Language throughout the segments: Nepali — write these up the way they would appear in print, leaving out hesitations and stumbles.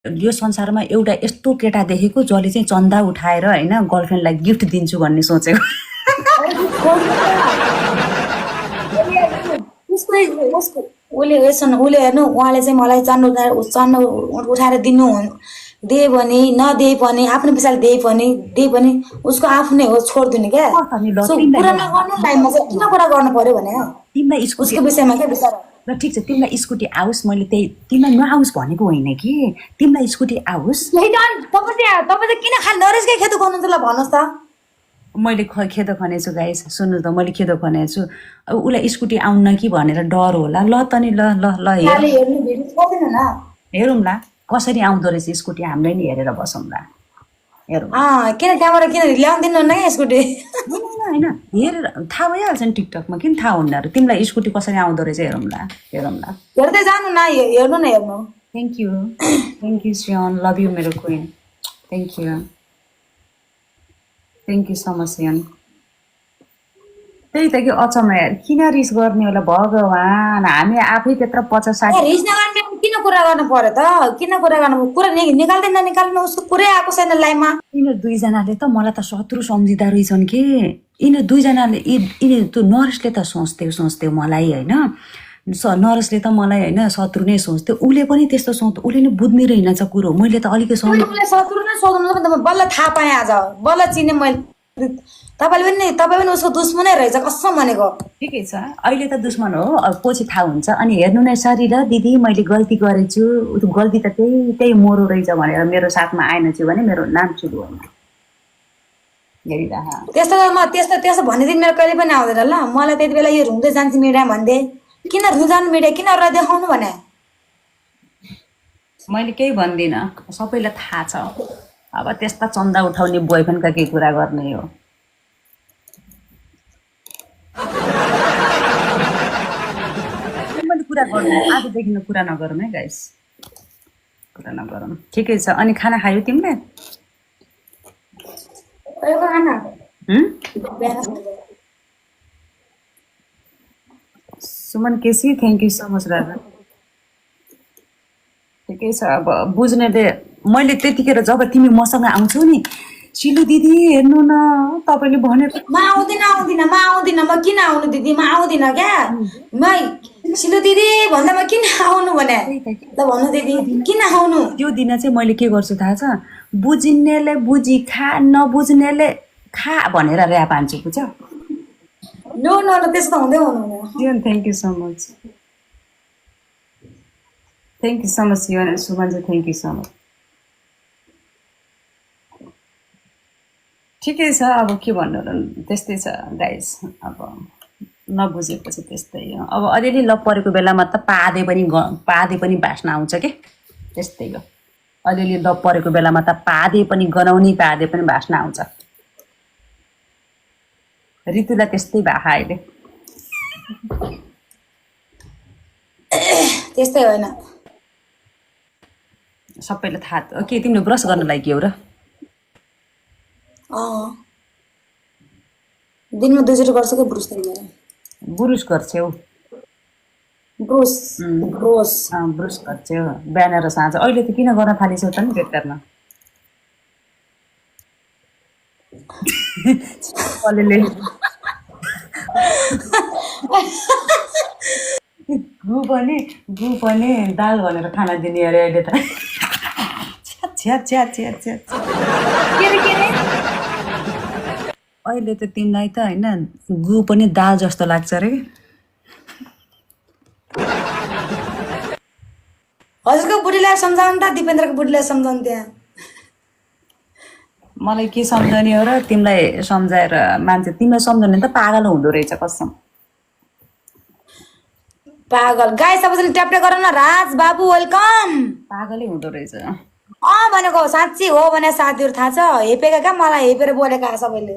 यो संसारमा एउटा यस्तो केटा देखेको जसले चाहिँ चन्दा उठाएर होइन गर्लफ्रेन्डलाई गिफ्ट दिन्छु भन्ने सोचेको। उसले हेर्नु उहाँले चाहिँ मलाई चन्दा उठाएर दिए पनि नदिए पनि आफ्नो पैसाले दिए पनि उसको आफ्नै हो, छोडिदिने क्या। कुरा नगर्नु टाइममा चाहिँ किन कुरा गर्नु पर्यो भने तिमीलाई उसको विषयमा क्या विचार। ल ठिक छ, तिमीलाई स्कुटी आओस्, मैले त्यही तिमीलाई नआओस् भनेको होइन कि, तिमीलाई स्कुटी आओस्। तपाईँ चाहिँ किन खालि नरेशकै खेतो गर्नुहुन्छ ल भन्नुहोस् त। मैले खेदो खनेछु गाइस, सुन्नु त, मैले खेदो खनेछु। अब उसलाई स्कुटी आउन्न कि भनेर डर होला। ल त नि, ल ल ल हेरौँला कसरी आउँदो रहेछ स्कुटी, हामीले नि हेरेर बसौँला। हेरौँ किन त्यहाँबाट किन ल्याउँदिनु न स्कुटी? होइन हेरेर थाहा भइहाल्छ नि टिकटकमा, किन थाहा हुन्न। तिमीलाई स्कुटी कसरी आउँदो रहेछ हेरौँला। हेर्दै जानु न, हेर्नु न, हेर्नु। Thank you Shreyan, love you मेरो queen, thank you so much Shreyan. त्यही त कि अचम्म यार, किन रिस गर्ने होला भगवान्, हामी आफै त्यत्रो 50-60 रिस नगर्ने किन कुरा गर्नु पर्यो त? किन कुरा गर्नु? कुरा निकाल्दैन, निकाल्नु, उसको पुरै आएको छैन लाइनमा। यिनीहरू दुईजनाले त मलाई त शत्रु सम्झिँदा रहेछन् कि। यिनीहरू दुईजनाले यिनीहरू त्यो नरेशले त सोच्थ्यो मलाई होइन, नरेशले त मलाई होइन शत्रु नै सोच्थ्यो। उसले पनि त्यस्तो सोच्थ्यो, उसले नि बुझ्ने रहेनछ कुरो। मैले त अलिकति शत्रु नै सोध्नु बल्ल थाहा पाएँ, आज बल्ल चिने मैले। तपाईँ पनि उसको दुश्मनै रहेछ कसम भनेको। ठिकै छ, अहिले त दुश्मन हो, अब पछि थाहा हुन्छ। अनि हेर्नु नै सरी र दिदी, मैले गल्ती गरेछु, गल्ती त त्यही मोरो रहेछ भनेर मेरो साथमा आएन छु भने मेरो नाम सुरु होइन। त्यस्तो भनिदिनु मेरो कहिले पनि आउँदैन ल। मलाई त्यति बेला यो रुँदै जान्छ मिडिया भन्थे, किन रुजानु मिडिया, किन अरूलाई देखाउनु भने। मैले केही भन्दिनँ, सबैलाई थाहा छ। अब त्यस्ता चन्दा उठाउने बोयफ्रेन्डका केही कुरा गर्ने हो। मैले कुरा गर्नु, आजदेखि कुरा नगरौँ है गाइस, कुरा नगरौँ। ठिकै छ। अनि खाना खायो तिमीले? Suman KC, thank you so much Raja. ठिकै छ। अब बुझ्नेले, मैले त्यतिखेर जब तिमी मसँग आउँछौ नि, सिलु दिदी हेर्नु न तपाईँले भनेको। म आउँदिनँ, म किन आउनु दिदी, म आउँदिनँ क्या। म सिलु दिदी भन्दा म किन आउनु भने ल भन्नु दिदी, किन आउनु। त्यो दिन चाहिँ मैले के गर्छु थाहा छ, बुझ्नेले बुझी खा, नबुझ्नेले खा भनेर ऱ्याप हान्छु, बुझ्छ? नो त्यस्तो हुँदै हुनुहुन्न। Thank you so much, Suman चाहिँ थ्याङ्क यू सो मच। ठिकै छ, अब के भन्नु र, त्यस्तै छ गाइस। अब नबुझेपछि त्यस्तै हो। अब अलिअलि लप परेको बेलामा त पादे पनि भाँच्न आउँछ कि, त्यस्तै हो। अलिअलि लप परेको बेलामा त पादे पनि गनाउने, पादे पनि भाँच्न आउँछ। ऋतुलाई त्यस्तै भएको अहिले। त्यस्तै होइन, सबैलाई थाहा। के तिमीले ब्रस गर्नलाई के हो र? दिनमा 2 चोटि गर्छु कि ब्रुस गर्छौ? ब्रुस गर्छौ बिहान र साँझ। अहिले त किन गर्न थालिसौ त नि बेकारमा? गु पनि दाल भनेर खाना दिने अरे अहिले त। अहिले त तिमीलाई त होइन गु पनि दाल जस्तो लाग्छ अरे। हजुरको बुढीलाई सम्झाउनु त, दिपेन्द्रको बुढीलाई सम्झाउनु। त्यहाँ मलाई के सम्झाउने हो र, तिमीलाई सम्झाएर मान्छे, तिमीलाई सम्झाउने त पागल हुँदो रहेछ कसम। पागल गाई सबैजनाले ट्याप्टे गर न। राज बाबु वेलकम। पागलै हुँदो रहेछ भनेको साँच्ची हो भने साथीहरू थाहा छ, हेपेका क्या, मलाई हेपेर बोलेका सबैले।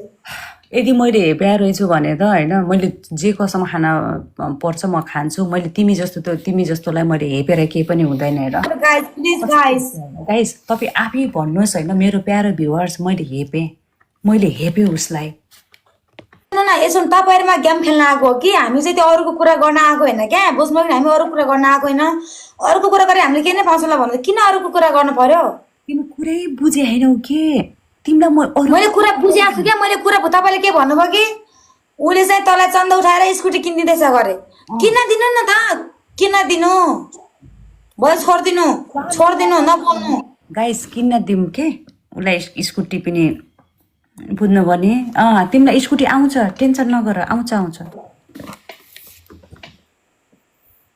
यदि मैले हेप्या रहेछु भने त होइन, मैले जे कसम खाना पर्छ म खान्छु। मैले तिमी जस्तोलाई मैले हेपेर केही पनि हुँदैन हेर गाइस। तपाईँ आफै भन्नुहोस् होइन, मेरो प्यारो भ्युवर्स, मैले हेपेँ उसलाई। सुन्नु न यसो तपाईँहरूमा गेम खेल्न आएको हो कि हामी चाहिँ त्यो अरूको कुरा गर्न आएको होइन क्या बुझ्नु कि हामी अरू कुरा गर्न आएको होइन अरूको कुरा गरे हामीले के नै पाउँछौँ भन्दा किन अरूको कुरा गर्नु पर्यो तिमी कुरै बुझे हैनौ के तिमीलाई मैले कुरा बुझिआएको छु क्या मैले कुरा तपाईँले के भन्नुभयो कि उसले चाहिँ तँलाई चन्दा उठाएर स्कुटी किनिदिँदैछ गरे किन दिनु न त किन दिनु भयो छोडिदिनु नबोल्नु गाइस किन्न दिउँ के उसलाई स्कुटी पनि बुझ्नु भने तिमीलाई स्कुटी आउँछ टेन्सन नगर आउँछ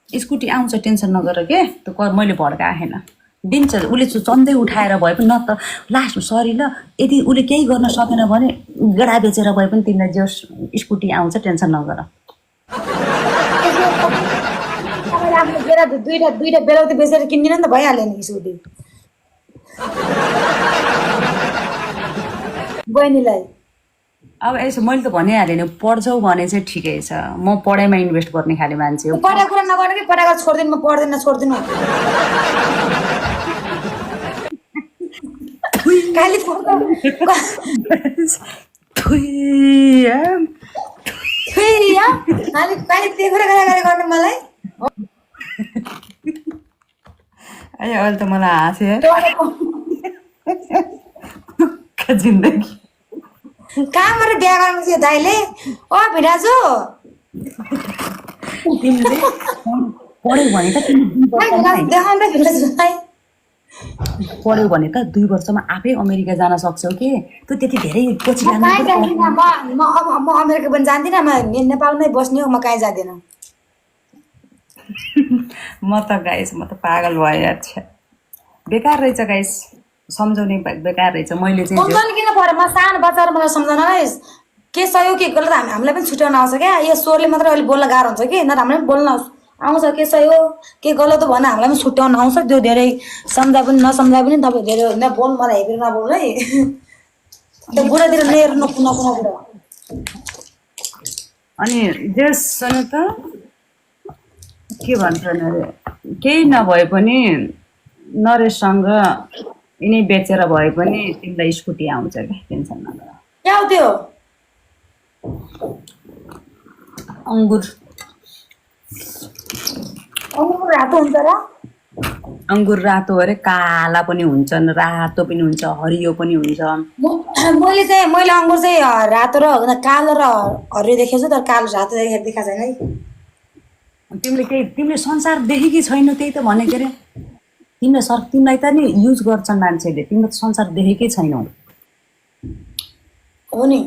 स्कुटी आउँछ टेन्सन नगर के त्यो मैले भड्काएन दिन्छ उसले चन्दै उठाएर भए पनि न त लास्ट सरी ल यदि उसले केही गर्न सकेन भने गेडा बेचेर भए पनि तिमीलाई जो स्कुटी आउँछ टेन्सन नगर दुईटा बेलाउती बेचेर किन्दिन नि त भइहाल्यो नि स्कुटी बहिनीलाई अब यसो मैले त भनिहालेँ नि पढ्छौ भने चाहिँ ठिकै छ म पढाइमा इन्भेस्ट गर्ने खाले मान्छे हो पढाएको कुरा नगर्नु कि पढाएको छोडिदिनु म पढ्दैन छोडिदिनु खाली त्यो कुरा गर्नु मलाई अहिले त मलाई हाँस्यो जिन्दगी कहाँबाट बिहा गर्नु थियो दाइले भिराजु तिमीले पढ्यौ भने त देखाउँदै भिराजुलाई पढ्यौ भने त 2 वर्षमा आफै अमेरिका जान सक्छौ के तँ त्यति धेरै पछि म अमेरिका पनि जान्दिनँ म नेपालमै बस्ने हो म कहीँ जाँदिनँ म त पागल भयो यार बेकार रहेछ गाइस सम्झाउने बेकार रहेछ मैले चाहिँ सम्झाउनु किन पर्यो म सानो बच्चाहरू मलाई सम्झाउनलाई के सह्यो के गलत हामीलाई पनि छुट्याउन आउँछ क्या यो स्वरले मात्रै अहिले बोल्न गाह्रो हुन्छ कि नत्र हामीलाई पनि बोल्न आउँछ के सह्यो के गलत हो भने हामीलाई पनि छुट्याउन आउँछ त्यो धेरै सम्झाए पनि नसम्झाए पनि तपाईँ धेरै नबोल मलाई हेरेर नबोल्नु है त्यो बुढातिर लिएर नकुना कुरा अनि जेस सुन त के भन्छन् अरे केही नभए पनि नरेशसँग यिनै बेचेर भए पनि तिमीलाई स्कुटी आउँछ क्या टेन्सन नगर के हो त्यो अङ्गुर रातो हुन्छ र अङ्गुर रातो अरे काला पनि हुन्छन् रातो पनि हुन्छ हरियो पनि हुन्छ मैले अङ्गुर चाहिँ रातो र कालो र हरियो देखेको छु तर कालो रातो देखाएको छैन है तिमीले संसार देखेकी छैनौ त्यही त भनेको अरे तिमीलाई त नि युज गर्छन् मान्छेले तिमीले त संसार देखेकै छैनौ हो नि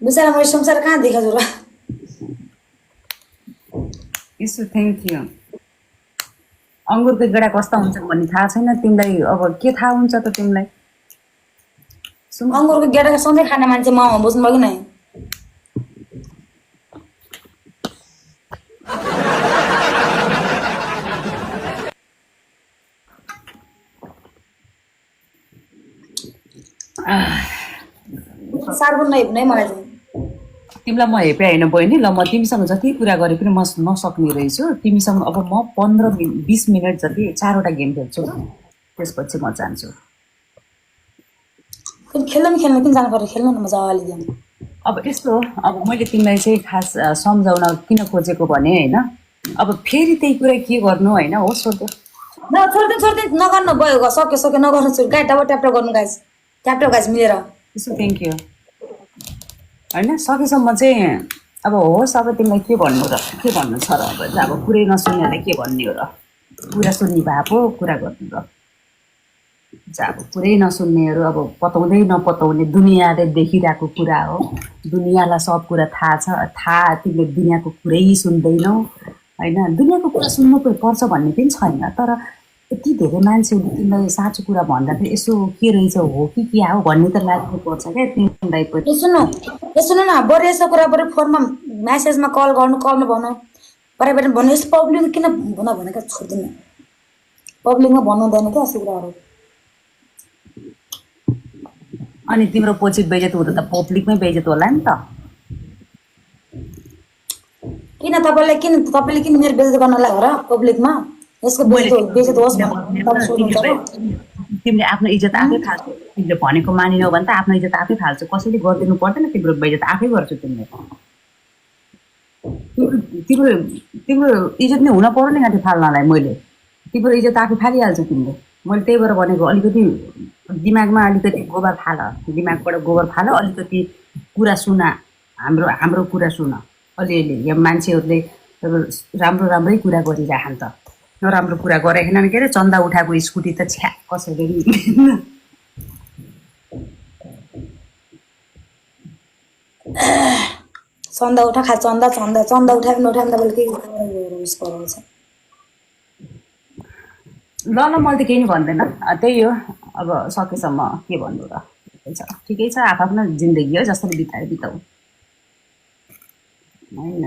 बिचरा मैले संसार कहाँ देखाएको छु र यसो थ्याङ्क यू अङ्गुरको गेडा कस्ता हुन्छन् भन्ने थाहा छैन तिमीलाई अब के थाहा हुन्छ त तिमीलाई अङ्गुरको गेडा सधैँ खाने मान्छे म बुझ्नुभयो कि नै सार्बन नहेप्ने मलाई चाहिँ तिमीलाई म हेपे होइन बहिनी ल म तिमीसँग जति कुरा गरे पनि म नसक्ने रहेछु तिमीसँग अब म 15-20 मिनट जति 4वटा गेम खेल्छु त्यसपछि म जान्छु खेल्न किन जानु पर्यो खेल्नु न मजाले गेम अब यस्तो हो अब मैले तिमीलाई चाहिँ खास सम्झाउन किन खोजेको भने होइन अब फेरि त्यही कुरा के गर्नु होइन हो सोध्यो न छोड्दै नगर्नु भयो सक्यो नगर्नु छोड गाई ट्याप्टो गर्नु गाइस मिलेर यसो थ्याङ्क यू होइन सकेसम्म चाहिँ अब होस् अब तिमीलाई के भन्नु छ र अब पुरै नसुन्नेलाई के भन्ने हो र कुरा सुन्ने भए पो कुरा गर्नु र अब पुरै नसुन्नेहरू अब पताउँदै नपताउने दुनियाँले देखिरहेको कुरा हो दुनियाँलाई सब कुरा थाहा तिमीले दुनियाँको कुरै सुन्दैनौ होइन दुनियाँको कुरा सुन्नु पर्छ भन्ने पनि छैन तर यति धेरै मान्छेहरूले तिमीलाई साँचो कुरा भन्दाखेरि यसो के रहेछ हो कि के हो भन्ने त लाग्नुपर्छ क्या तिमीलाई पनि सुन्नु न बरु यस्तो कुरा बरु फोनमा म्यासेजमा कलमा भन्नु प्राइभेटमा भन्नु यस्तो पब्लिकमा किन भनेको छोड्दिनँ पब्लिकमा भन्नु हुँदैन क्या यस्तो कुराहरू अनि तिम्रो पछि बेइज्जत हुँदा त पब्लिकमै बेइज्जत होला नि त तपाईँले किन मेरो बेइज्जत गर्नलाई हो र पब्लिकमा यसको बेइज्जत होस् तिमीले आफ्नो इज्जत आफै फाल्छौ तिमीले भनेको मानिनौ भने त आफ्नो इज्जत आफै फाल्छौ कसैले गरिदिनु पर्दैन तिम्रो बेइज्जत आफै गर्छौ तिमीले तिम्रो तिम्रो इज्जत नै हुन पर्यो नि गाँठी फाल्नलाई मैले तिम्रो इज्जत आफै फालिहाल्छौ तिमीले मैले त्यही भएर भनेको अलिकति दिमागमा अलिकति गोबर फाल दिमागबाट गोबर फाल अलिकति कुरा सुन हाम्रो हाम्रो कुरा सुन अलिअलि यहाँ मान्छेहरूले राम्रो राम्रै कुरा गरिराखन् त नराम्रो कुरा गरेखेनन् के अरे चन्दा उठाएको स्कुटी त छ्या कसैले चन्दा उठा खा चन्दा चन्दा चन्दा उठायो भने उठायो भने तपाईँले के उस गराउँछ ल मैले त केही नि भन्दैन त्यही हो अब सकेसम्म के भन्नु र ठिकै छ आफ्नो जिन्दगी हो जसरी बितायो बिताऊ होइन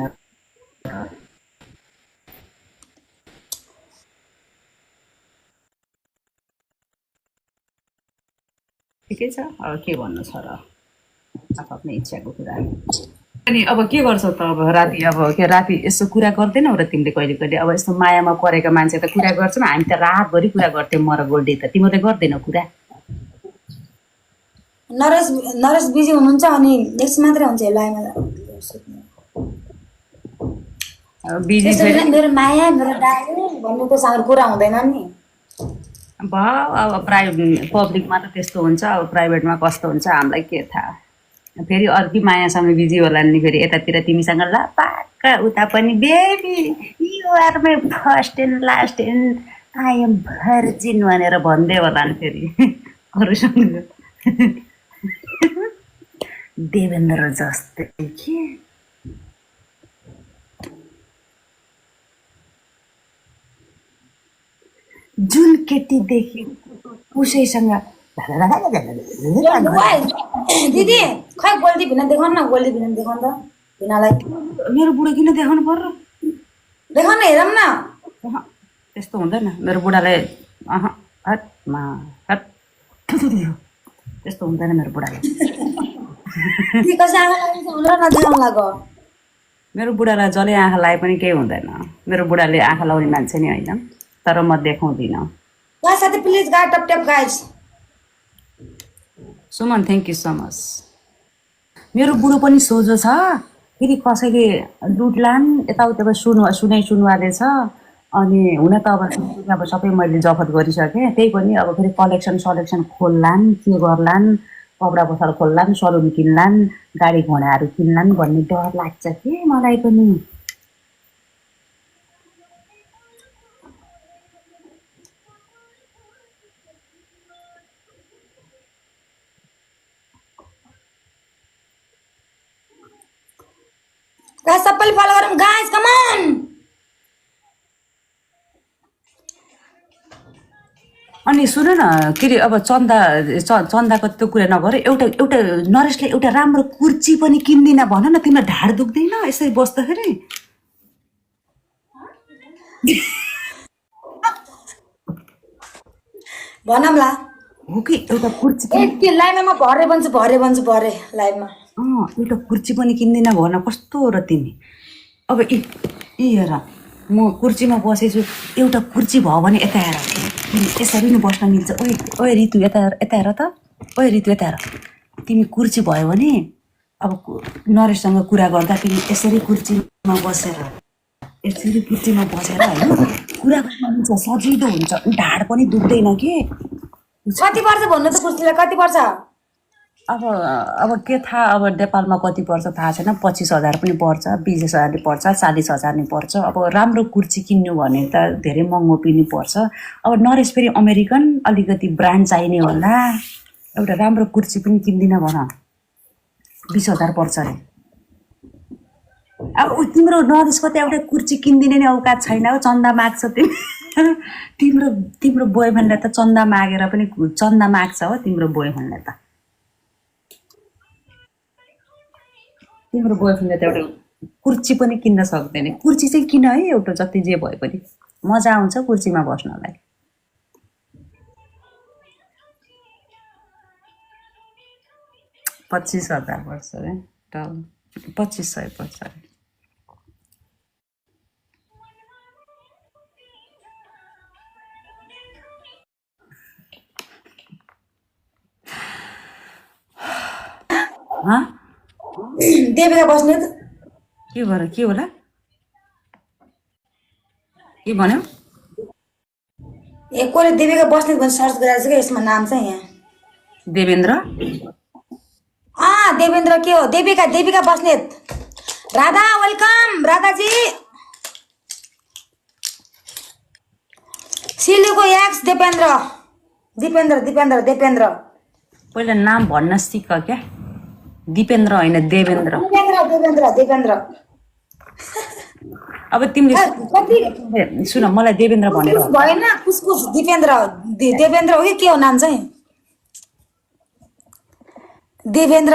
ठिकै छ अब के भन्नु छ र आफ्नो इच्छाको कुरा अनि अब के गर्छौ त अब राति अब के राति यसो कुरा गर्दैनौ र तिमीले कहिले कहिले अब यस्तो मायामा परेका मान्छे त कुरा गर्छौँ हामी त रातभरि कुरा गर्थ्यौँ म र गोल्डी त तिमीले गर्दैनौ कुरा नरेश नरेश बिजी हुनुहुन्छ अनि नेक्स्ट मात्रै हुन्छ लाइमा बिजी मेरो माया मेरो डायो भन्ने त सँग कुरा हुँदैन नि अब पब्लिकमा त त्यस्तो हुन्छ अब प्राइभेटमा कस्तो हुन्छ हामीलाई के थाहा फेरि अर्कै मायासँग बिजी होला नि फेरि यतातिर तिमीसँग ल पाक्का उता पनि baby you are my first and last and I am virgin भनेर भन्दै होला नि फेरि अरूसँग देवेन्द्र जस्तै के जुन केटी देख्यो उसैसँग दिदी खै गोल्डी भिना देखाउन न गोल्डी भिना देखाउन त भिनालाई मेरो बुढो किन देखाउनु पर्यो देखाउन हेरौँ न त्यस्तो हुँदैन मेरो बुढालाई त्यस्तो हुँदैन मेरो बुढालाई मेरो बुढालाई जसले आँखा लाए पनि केही हुँदैन मेरो बुढाले आँखा लाउने मान्छे नि होइन तर म देखाउँदिनँ साथी please guide top top guys Suman thank you so much मेरो बुढो पनि सोझो छ फेरि कसैले लुट्लान् यताउता सुनवाले छ अनि हुन त अब सबै मैले जफत गरिसकेँ त्यही पनि अब फेरि कलेक्सन खोल्लान् के गर्लान् कपडा पसल खोल्लान् सलुन किन्लान् गाडी घोडाहरू किन्लान् भन्ने डर लाग्छ के मलाई पनि गाइस सबैले फलो गरौँ गाइस कम अन अनि सुन न के अरे अब चन्दाको त्यो कुरा नगर एउटा नरेशले एउटा राम्रो कुर्ची पनि किन्दिन भन न तिमीलाई ढाड दुख्दैन यसरी बस्दाखेरि भनौँला हो कि एउटा कुर्ची के लाइभमा म भरे भन्छु लाइभमा एउटा कुर्ची पनि किन्दिन भन कस्तो हो र तिमी अब हेर म कुर्चीमा बसेछु एउटा कुर्ची भयो भने यता हेर यसरी नै बस्न मिल्छ ओए रितु यता हेर त ओए रितु यता हेर तिमी कुर्ची भयो भने अब नरेशसँग कुरा गर्दा तिमी यसरी कुर्चीमा बसेर होइन कुरा गर्न मिल्छ सजिलो हुन्छ ढाड पनि दुख्दैन के कति पर्छ भन्नु त कुर्चीलाई कति पर्छ अब के थाहा अब नेपालमा कति पर्छ थाहा छैन 25,000 पनि पर्छ 20,000 नि पर्छ 40,000 नि पर्छ अब राम्रो कुर्ची किन्नु भने त धेरै महँगो पनि पर्छ अब नरेश फेरि अमेरिकन अलिकति ब्रान्ड चाहिने होला एउटा राम्रो कुर्ची पनि किन्दिन भन 20,000 पर्छ अरे अब तिम्रो नरेशको त एउटा कुर्ची किन्दिने नि औकात छैन हो चन्दा माग्छ तिम्रो बोयफ्रेन्डले त चन्दा मागेर पनि चन्दा माग्छ हो तिम्रो बोयफ्रेन्डले त तिम्रो बोयफ्रेन्डले त एउटा कुर्ची पनि किन्न सक्दैन कुर्ची चाहिँ किन है एउटा जति जे भए पनि मजा आउँछ कुर्चीमा बस्नलाई 25,000 पर्छ अरे 2500 पर्छ अरे हँ देविका बस्नेत के होला के भन्यो कसले देविका बस्नेत भनेर सर्च गरेर चाहिँ यसमा नाम चाहिँ यहाँ देवेन्द्र देवेन्द्र के हो देविका बस्नेत राधा वेलकम राधाजी सिलुको एक्स दिपेन्द्र पहिला नाम भन्न सिक क्या दिपेन्द्र होइन देवेन्द्र अब तिमीले सुन मलाई देवेन्द्र भनेर भएन कुसकुस देवेन्द्र हो कि के हो नाम चाहिँ देवेन्द्र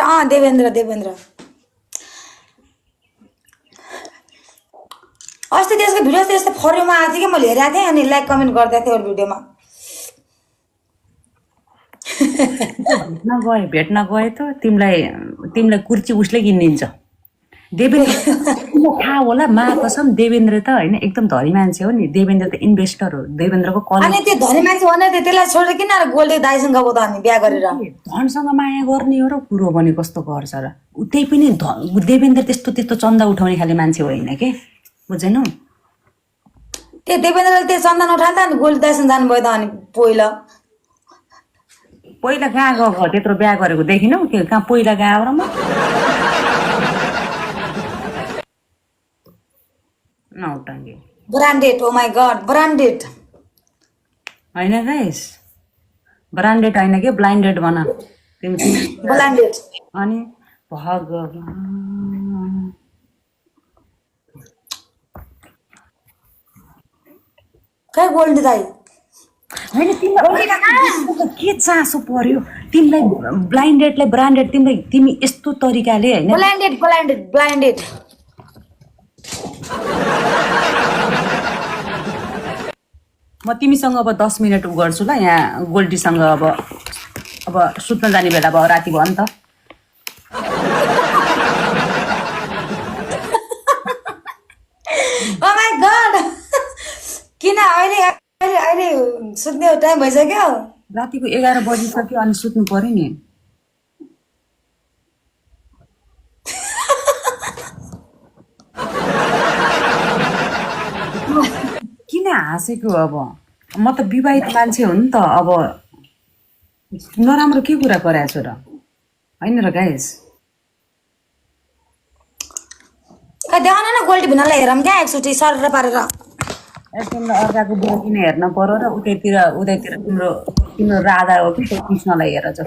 अस्ति त्यसको भिडियो त्यस्तो फर्योमा आएको थियो कि मैले हेरेको थिएँ अनि लाइक कमेन्ट गर्दै थिएँ अरू भिडियोमा भेट्न गए त तिमीलाई कुर्ची उसले किनिदिन्छ देवेन्द्र थाहा होला मा कसम देवेन्द्र त होइन एकदम धनी मान्छे हो नि देवेन्द्र त इन्भेस्टर हो देवेन्द्रको कल अनि त्यो धनी मान्छे भने त्यसलाई छोडेर किन गोल्डे दाइसँग त हामी बिहा गरेर धनसँग माया गर्ने हो र कुरो भने कस्तो गर्छ र त्यही पनि देवेन्द्र त्यस्तो चन्दा उठाउने खाले मान्छे होइन के बुझेनौ त्यो देवेन्द्रले त्यो चन्दन उठाल्दा अनि गोल्डे दाइसँग जानुभयो त अनि पहिला कहाँ गएको त्यत्रो बिहा गरेको देखिनौ के कहाँ पहिला गएको र म नौटङ्गे branded oh my god branded होइन गाइस ब्रान्डेड होइन के ब्लाइन्डेड भन ब्रान्डेड अनि भगवान खै गोल्डे दाइ होइन तिमीलाई के चासो पर्यो तिमीलाई ब्लाइन्डेडलाई ब्रान्डेड तिमी यस्तो तरिकाले होइन ब्लाइन्डेड म तिमीसँग अब 10 मिनट गर्छु ल यहाँ गोल्डीसँग अब सुत्न जाने बेला भयो राति भयो नि त ओ माई गड किन अहिले सुत्ने टाइम भइसक्यो रातिको 11 बजिसक्यो अनि सुत्नु पर्यो नि किन हाँसेको अब म त विवाहित मान्छे हो नि त अब नराम्रो के कुरा गरेको छु र होइन र गाइस देखाउन न गोल्डी भिनालाई हेरौँ क्या एकचोटि सर पारेर तिमीलाई अर्काको बुढो किन हेर्न पर्यो र उतैतिर तिम्रो राधा हो कि त्यो कृष्णलाई हेर छ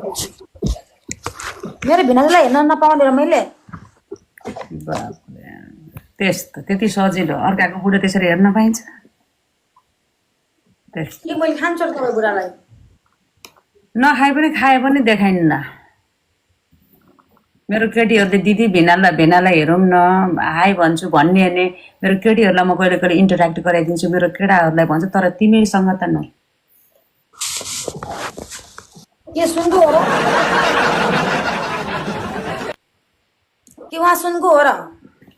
मेरो भिनालाई हेर्न नपाउने र मैले त्यति सजिलो अर्काको बुढो त्यसरी हेर्न पाइन्छ मैले खान्छु तपाईँ बुढालाई नखाए पनि खाए पनि देखाइन्न मेरो केटीहरूले दिदी भेनालाई हेरौँ न हाई भन्छु भन्ने अनि मेरो केटीहरूलाई म कहिले कहिले इन्टरेक्ट गराइदिन्छु मेरो केटाहरूलाई भन्छ तर तिमीसँग त न के सुनको हो र के उहाँ सुनको हो र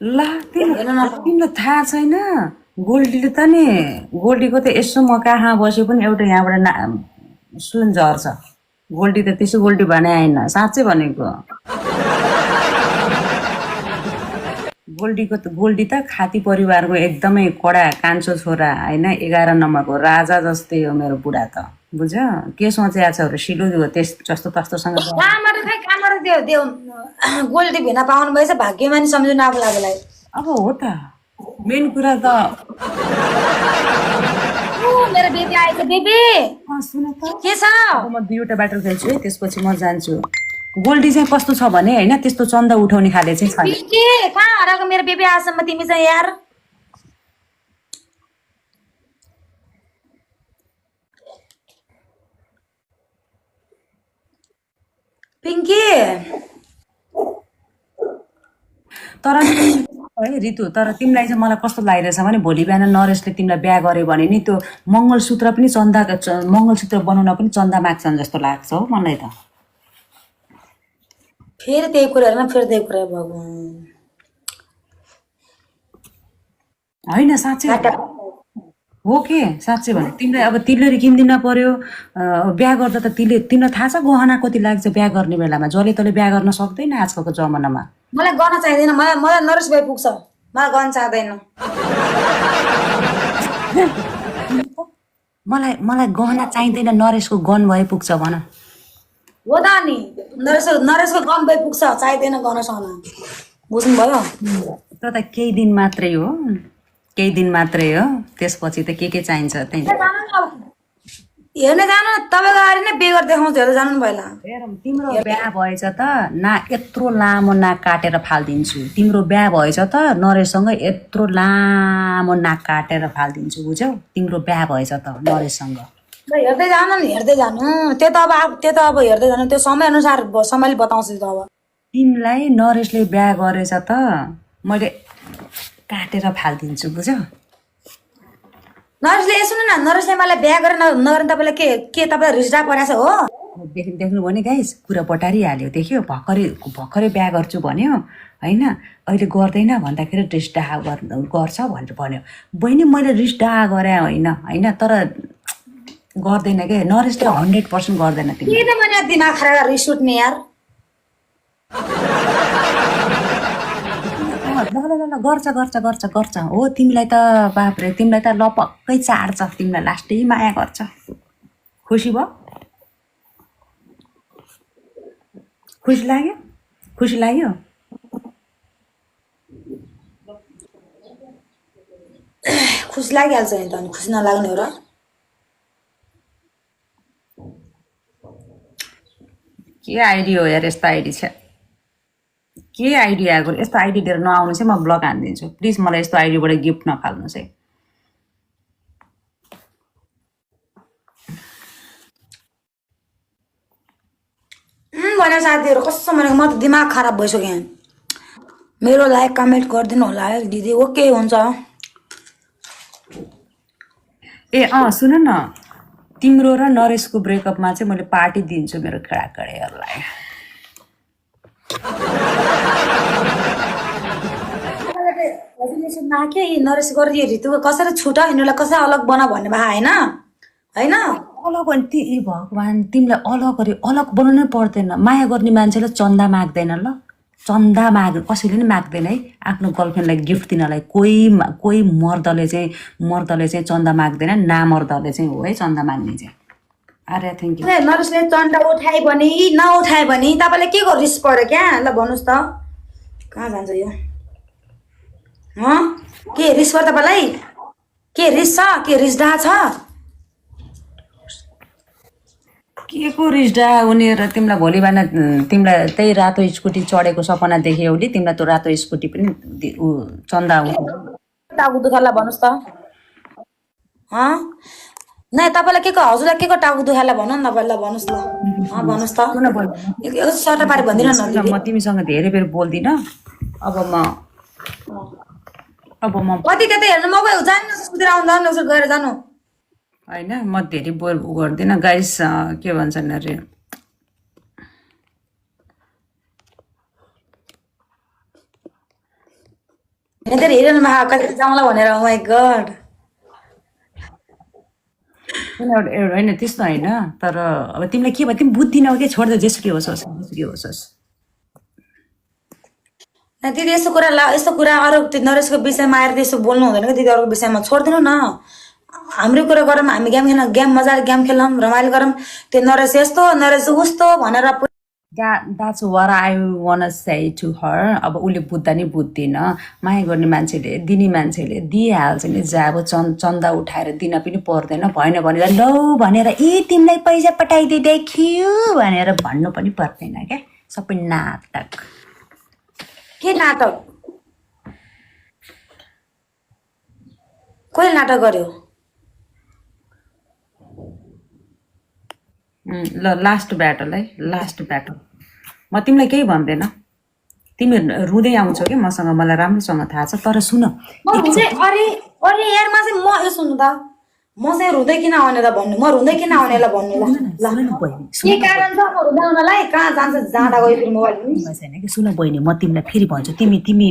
ल तिमीलाई थाहा छैन गोल्डीले त नि गोल्डीको त यसो म कहाँ बसे पनि एउटा यहाँबाट सुन झर्छ गोल्डी त त्यसो गोल्डी भने आएन साँच्चै भनेको गोल्डी त खाती परिवारको एकदमै कडा कान्छो छोरा होइन 11 नम्बरको राजा जस्तै हो मेरो बुढा त बुझ्यो के सोचेको छ सिलु त्यस जस्तो तस्तोसँग कहाँबाट त्यो गोल्डी भेना पाउनु भएछ भाग्यमानी सम्झिनु अब लाग्यो अब हो त मेन कुरा त मेरो बेबी आएछ बेबी सुन त के छ म 2वटा ब्याटल खेल्छु है त्यसपछि म जान्छु गोल्डी चाहिँ कस्तो छ भने होइन त्यस्तो चन्दा उठाउने खाले चाहिँ छैन कहाँ हराएको मेरो बेबी आएसम्म तिमी चाहिँ यार पिङ्की तर है रितु तर तिमीलाई चाहिँ मलाई कस्तो लागिरहेछ भने भोलि बिहान नरेशले तिमीलाई बिहा गर्यो भने नि त्यो मङ्गलसूत्र पनि मङ्गलसूत्र बनाउन पनि चन्दा माग्छन् जस्तो लाग्छ हो मलाई त फेरि त्यही कुरा भगवान होइन साँच्चै हो के साँच्चै भने तिमीलाई अब तिलरी किनिदिन पर्यो बिहा गर्दा त तिमीलाई थाहा छ गहना कति लाग्छ बिहा गर्ने बेलामा जसले तले बिहा गर्न सक्दैन आजकलको जमानामा मलाई गर्न चाहिँदैन मलाई नरेश भाइ पुग्छ मलाई गर्न चाहँदैन मलाई गहना चाहिँदैन नरेशको गन भए पुग्छ भन हो त नि नरेशको गन भाइ पुग्छ चाहिँदैन गर्न सहना बुझ्नुभयो त्यो त केही दिन मात्रै हो त्यसपछि त के चाहिन्छ त्यही हेर्ने जानु तपाईँको अगाडि नै बेगर देखाउँछ हेर्दै जानु पहिला तिम्रो बिहा भएछ त यत्रो लामो नाक काटेर फालिदिन्छु तिम्रो बिहा भएछ त नरेशसँग यत्रो लामो नाक काटेर फालिदिन्छु बुझ्यौ तिम्रो बिहा भएछ त नरेशसँग हेर्दै जानु नि हेर्दै जानु त्यो त अब हेर्दै जानु त्यो समय अनुसार समयले बताउँछ त अब तिमीलाई नरेशले बिहा गरेछ त मैले काटेर फालिदिन्छु बुझ्यौ नरेशले सुन्नु न नरेशले मलाई बिहा गरेर नगरेर तपाईँलाई के तपाईँलाई रिस्टा परेछ हो देख्नु भने गाइस कुरा पटारिहाल्यो देख्यो भर्खरै बिहा गर्छु भन्यो होइन अहिले गर्दैन भन्दाखेरि रिस डाहा गर्छ भनेर भन्यो बहिनी मैले रिस डाहा गरेँ होइन तर गर्दैन क्या नरेशले 100% गर्दैन के त भने दिमाग खराब रिस उठ्ने यार ल गर्छ हो तिमीलाई त बाप्रे तिमीलाई त लपक्कै चाड्छ तिमीलाई लास्टै माया गर्छ खुसी भयो खुसी लाग्यो खुसी लागिहाल्छ नि त अनि खुसी नलाग्ने हो र के आइडी हो यार यस्तो आइडी छ के आइडी आएको यस्तो आइडी लिएर नआउनु चाहिँ म ब्लक हानिदिन्छु प्लिज मलाई यस्तो आइडीबाट गिफ्ट नफाल्नु चाहिँ भने साथीहरू कस्तो भनेको म त दिमाग खराब भइसक्यो यहाँ मेरो लाइक कमेन्ट गरिदिनु होला है दिदी ओके हुन्छ ए सुन न तिम्रो र नरेशको ब्रेकअपमा चाहिँ मैले पार्टी दिन्छु मेरो केटाकेटीहरूलाई के नरेश गरेर यो ऋतुको कसरी छुट यिनीहरूलाई कसरी अलग बना भन्ने भए होइन अलग भने ए भगवान् तिमीलाई अलग बनाउनै पर्दैन माया गर्ने मान्छेले चन्दा माग्दैन ल चन्दा कसैले नि माग्दैन है आफ्नो गर्लफ्रेन्डलाई गिफ्ट दिनलाई कोही मर्दले चाहिँ चन्दा माग्दैन नामर्दले चाहिँ हो है चन्दा माग्ने चाहिँ अरे थ्याङ्क यू नरेशले चन्दा उठाए भने नउठाए भने तपाईँलाई के को रिस पर्यो क्या ल भन्नुहोस् त कहाँ जान्छ यो के रिस पर्यो तपाईँलाई के रिस छ के रिस डाहा छ के को रिस्डा उनीहरू तिमीलाई भोलि बिहान तिमीलाई त्यही रातो स्कुटी चढेको सपना देख्यो भने तिमीलाई त्यो रातो स्कुटी पनि चन्दा टाउको दुखाला भन्नुहोस् त न तपाईँलाई के को हजुरलाई के को टाउको दुखाला भन्नु न तपाईँलाई भन्नुहोस् ल भन्नुहोस् त सर्ट पारे भन्दिनँ न म तिमीसँग धेरै बेर बोल्दिनँ अब म कति त्यतै हेर्नु म जानु सुतेर आउँदा गएर जानु होइन म धेरै बोर गर्दिनँ गाइस के भन्छन् अरे हेरेन कति जाउँला भनेर माई गड होइन त्यस्तो होइन तर अब तिमीलाई के भयो तिमी बुझ्दिनौ के छोड्दै जेसुकै होस् दिदी यस्तो कुरा अरू नरेशको विषयमा आएर त्यसो बोल्नु हुँदैन क्या दिदी अरूको विषयमा छोडिदिनु न हाम्रै कुरा गरौँ हामी गेम मजाले गेम खेलौँ रमाइलो गरौँ त्यो नरेश यस्तो नरेश उस्तो भनेर That's what I wanna say to her. अब उसले बुझ्दा नि बुझ्दैन माया गर्ने मान्छेले दिने मान्छेले दिइहाल्छ नि जब चन्दा उठाएर दिन पनि पर्दैन भएन भनेर लौ भनेर तिमीलाई पैसा पठाइदिँदैछु भनेर भन्नु पनि पर्दैन क्या सबै नाटक के नाटक कसले नाटक गर्यो ल लास्ट ब्याटल म तिमीलाई केही भन्दैन तिमी रुँदै आउँछौ कि मसँग मलाई राम्रोसँग थाहा छ तर सुन अरे यार म यो सुन्नु त म चाहिँ रुँदै किन आउने त भन्नु, म रुँदै किन आउनेलाई भन्नु ल ल सुन न बहिनी, के कारण छ म रुँदै आउनलाई? कहाँ जान्छ जाँदा गयो फेरि मोबाइल पनि सुन्नु छैन कि? सुन बहिनी, म तिमीलाई फेरि भन्छु, तिमी तिमी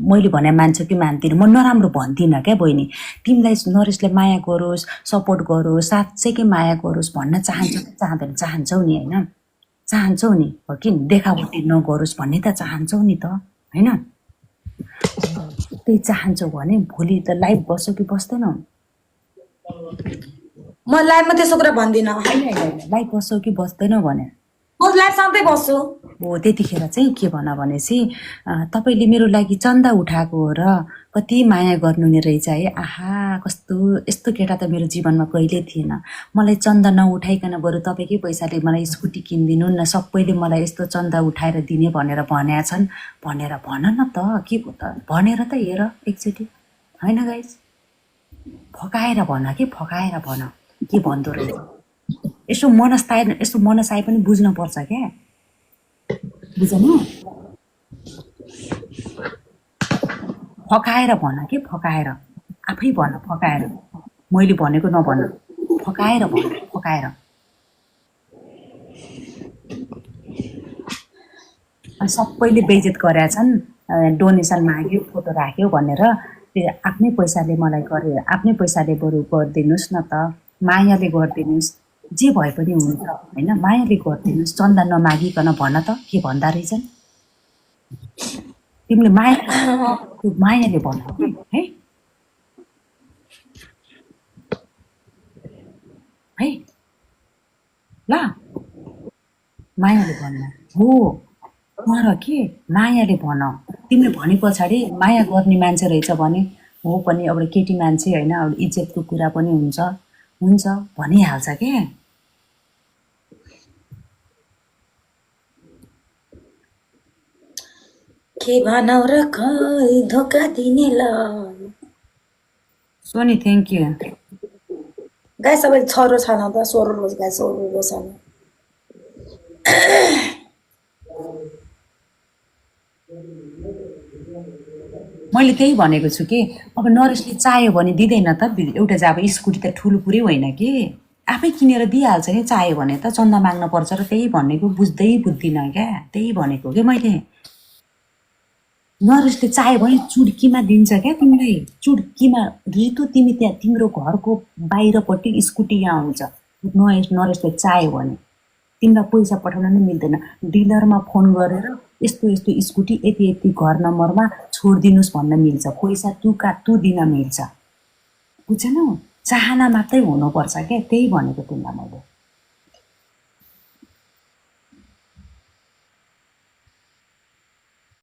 मैले भने मान्छौ कि मान्दिनँ, म नराम्रो भन्दिनँ क्या बहिनी। तिमीलाई नरेशले माया गरोस्, सपोर्ट गरोस्, साँच्चैकै माया गरोस् भन्न चाहन्छौ कि चाहँदैन? चाहन्छौ नि होइन, चाहन्छौ नि, हो कि देखावटी नगरोस् भन्ने त चाहन्छौ नि त होइन? त्यही चाहन्छौ भने भोलि त लाइभ बस्छौ कि बस्दैनौ? म लाइभमा त्यसो कुरा भन्दिनँ। लाइभ बस्छौ कि बस्दैनौ भने म लाइभ सधैँ बस्छु। हो, त्यतिखेर चाहिँ के भन भनेपछि तपाईँले मेरो लागि चन्दा उठाएको हो र कति माया गर्नु नि रहेछ है। आहा, कस्तो यस्तो केटा त मेरो जीवनमा कहिल्यै थिएन। मलाई चन्दा नउठाइकन बरु तपाईँकै पैसाले मलाई स्कुटी किनिदिनु न, सबैले मलाई यस्तो चन्दा उठाएर दिने भनेर भनेका छन् भनेर भन न त। के हो त भनेर त हेर एकचोटि, होइन गाइस? फकाएर भन कि फकाएर भन के भन्दो रहेछ। यसो मनसाय पनि बुझ्नुपर्छ क्या, बुझ्नु? फकाएर भन कि फकाएर, आफै भन फकाएर, मैले भनेको नभन, फकाएर भन, फकाएर। अनि सबैले बेइज्जत गरेका छन्, डोनेसन माग्यो, फोटो राख्यो भनेर। आफ्नै पैसाले मलाई गरे, आफ्नै पैसाले बरु गरिदिनुहोस् न त, मायाले गरिदिनुहोस्, जे भए पनि हुन्छ होइन, मायाले गरिदिनुहोस्, चन्दा नमागिकन भन त के भन्दा रहेछन्। तिमीले मायाले भन है, है ल, मायाले भन्न हो। तर के मायाले भन, तिमीले भने पछाडि माया गर्ने मान्छे रहेछ भने हो पनि, अब केटी मान्छे होइन, अब इज्जतको कुरा पनि हुन्छ हुन्छ भनिहाल्छ क्या। के भनौ र खै धोका दिनेलाई। Sony thank you. गाई सबै छोरो छैन त, सोरो गाई सोरो छैन। मैले त्यही भनेको छु कि अब नरेशले चाह्यो भने दिँदैन त। एउटा चाहिँ अब स्कुटी त ठुलो कुरै होइन कि, आफै किनेर दिइहाल्छ नि चाह्यो भने त। चन्दा माग्न पर्छ र त्यही भनेको बुझ्दै बुझ्दिनँ क्या, त्यही भनेको कि मैले। नरेशले चाह्यो भने चुड्कीमा दिन्छ क्या तिमीलाई, चुड्कीमा। रितु तिमी त्यहाँ तिम्रो घरको बाहिरपट्टि स्कुटी यहाँ आउँछ, नरेशले चाह्यो भने तिमीलाई पैसा पठाउन नै मिल्दैन। डिलरमा फोन गरेर यस्तो यस्तो स्कुटी यति यति घर नम्बरमा छोडिदिनुहोस् भन्न मिल्छ, पैसा तु दिन मिल्छ, बुझेनौ? चाहना मात्रै हुनुपर्छ क्या, त्यही भनेको तिमीलाई मैले।